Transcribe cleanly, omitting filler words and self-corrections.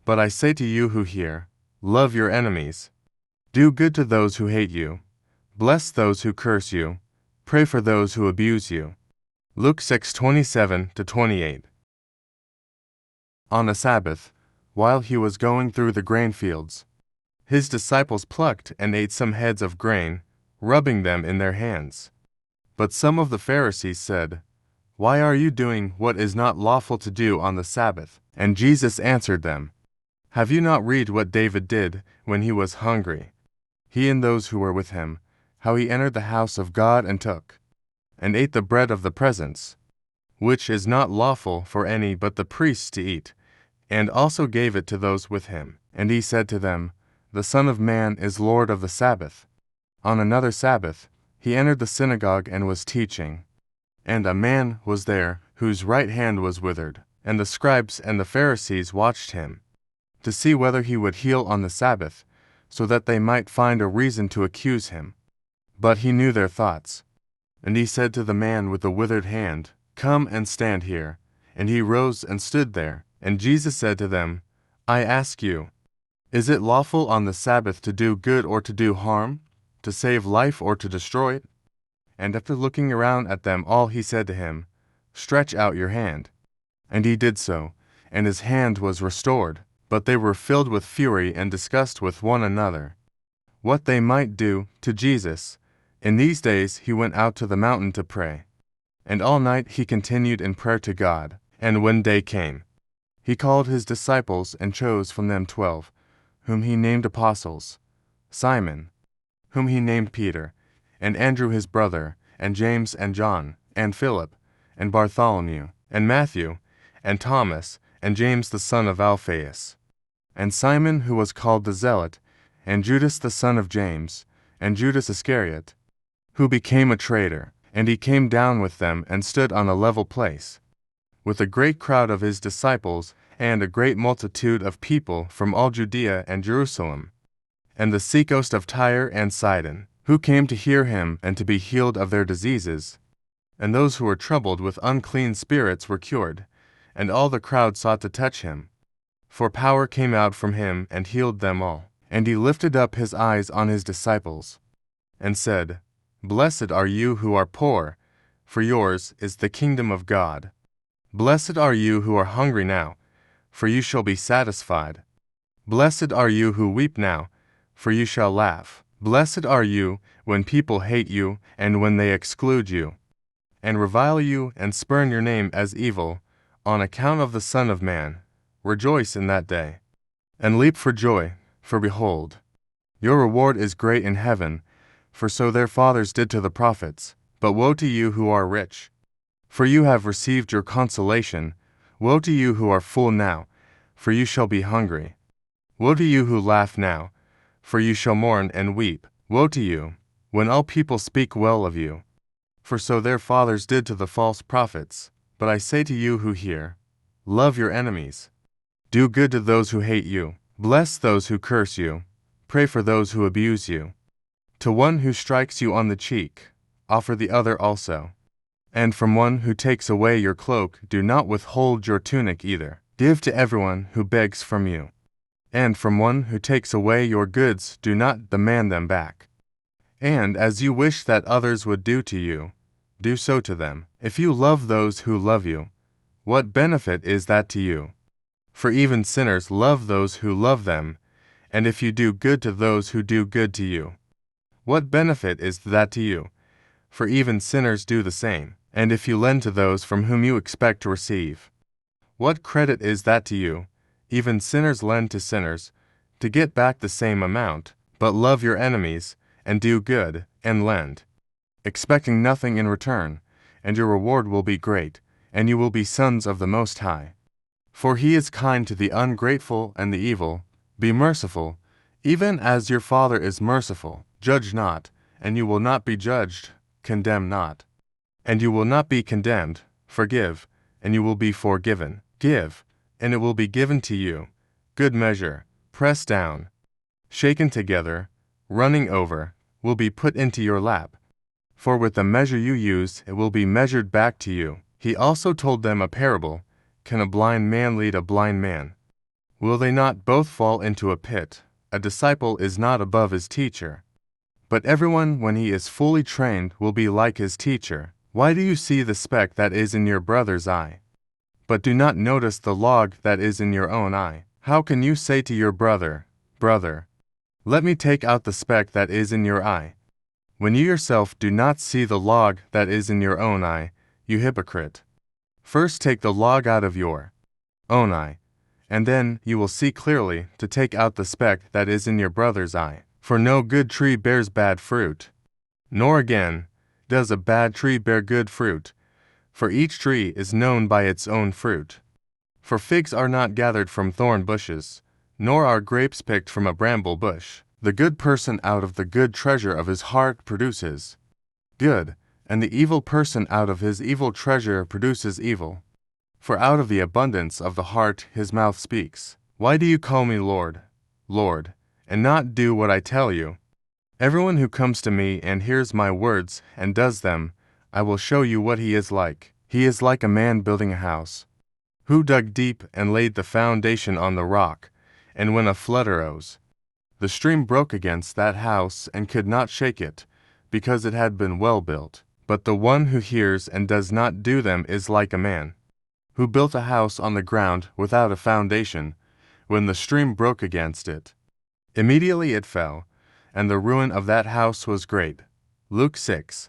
But I say to you who hear, love your enemies. Do good to those who hate you. Bless those who curse you. Pray for those who abuse you. Luke 6:27-28. On a Sabbath, while he was going through the grain fields, his disciples plucked and ate some heads of grain, rubbing them in their hands. But some of the Pharisees said, "Why are you doing what is not lawful to do on the Sabbath?" And Jesus answered them, "Have you not read what David did when he was hungry, he and those who were with him, how he entered the house of God and took and ate the bread of the presence, which is not lawful for any but the priests to eat, and also gave it to those with him? And he said to them, The Son of Man is Lord of the Sabbath." On another Sabbath, he entered the synagogue and was teaching. And a man was there whose right hand was withered, and the scribes and the Pharisees watched him, to see whether he would heal on the Sabbath, so that they might find a reason to accuse him. But he knew their thoughts. And he said to the man with the withered hand, "Come and stand here." And he rose and stood there. And Jesus said to them, "I ask you, is it lawful on the Sabbath to do good or to do harm, to save life or to destroy it?" And after looking around at them all, he said to him, "Stretch out your hand." And he did so, and his hand was restored. But they were filled with fury and discussed with one another what they might do to Jesus. In these days he went out to the mountain to pray. And all night he continued in prayer to God. And when day came, he called his disciples and chose from them 12, whom he named apostles: Simon, whom he named Peter, and Andrew his brother, and James and John, and Philip, and Bartholomew, and Matthew, and Thomas, and James the son of Alphaeus, and Simon who was called the Zealot, and Judas the son of James, and Judas Iscariot, who became a traitor. And he came down with them and stood on a level place, with a great crowd of his disciples and a great multitude of people from all Judea and Jerusalem, and the seacoast of Tyre and Sidon, who came to hear him and to be healed of their diseases. And those who were troubled with unclean spirits were cured, and all the crowd sought to touch him. For power came out from him and healed them all. And he lifted up his eyes on his disciples, and said, "Blessed are you who are poor, for yours is the kingdom of God. Blessed are you who are hungry now, for you shall be satisfied. Blessed are you who weep now, for you shall laugh. Blessed are you when people hate you, and when they exclude you, and revile you, and spurn your name as evil, on account of the Son of Man. Rejoice in that day, and leap for joy, for behold, your reward is great in heaven, for so their fathers did to the prophets. But woe to you who are rich, for you have received your consolation. Woe to you who are full now, for you shall be hungry. Woe to you who laugh now, for you shall mourn and weep. Woe to you, when all people speak well of you, for so their fathers did to the false prophets. But I say to you who hear, love your enemies. Do good to those who hate you. Bless those who curse you. Pray for those who abuse you. To one who strikes you on the cheek, offer the other also. And from one who takes away your cloak, do not withhold your tunic either. Give to everyone who begs from you. And from one who takes away your goods, do not demand them back. And as you wish that others would do to you, do so to them. If you love those who love you, what benefit is that to you? For even sinners love those who love them. And if you do good to those who do good to you, what benefit is that to you? For even sinners do the same. And if you lend to those from whom you expect to receive, what credit is that to you? Even sinners lend to sinners, to get back the same amount. But love your enemies, and do good, and lend, expecting nothing in return, and your reward will be great, and you will be sons of the Most High. For he is kind to the ungrateful and the evil. Be merciful, even as your Father is merciful. Judge not, and you will not be judged. Condemn not, and you will not be condemned. Forgive, and you will be forgiven. Give, and it will be given to you. Good measure, pressed down, shaken together, running over, will be put into your lap. For with the measure you use, it will be measured back to you. He also told them a parable. Can a blind man lead a blind man? Will they not both fall into a pit? A disciple is not above his teacher. But everyone, when he is fully trained, will be like his teacher. Why do you see the speck that is in your brother's eye, but do not notice the log that is in your own eye? How can you say to your brother, Brother, let me take out the speck that is in your eye, when you yourself do not see the log that is in your own eye, you hypocrite? First take the log out of your own eye, and then you will see clearly to take out the speck that is in your brother's eye. For no good tree bears bad fruit, nor again does a bad tree bear good fruit, for each tree is known by its own fruit. For figs are not gathered from thorn bushes, nor are grapes picked from a bramble bush. The good person out of the good treasure of his heart produces good, and the evil person out of his evil treasure produces evil. For out of the abundance of the heart his mouth speaks. Why do you call me Lord, Lord, and not do what I tell you? Everyone who comes to me and hears my words and does them, I will show you what he is like. He is like a man building a house, who dug deep and laid the foundation on the rock, and when a flood arose, the stream broke against that house and could not shake it, because it had been well built. But the one who hears and does not do them is like a man who built a house on the ground without a foundation. When the stream broke against it, immediately it fell, and the ruin of that house was great. Luke 6.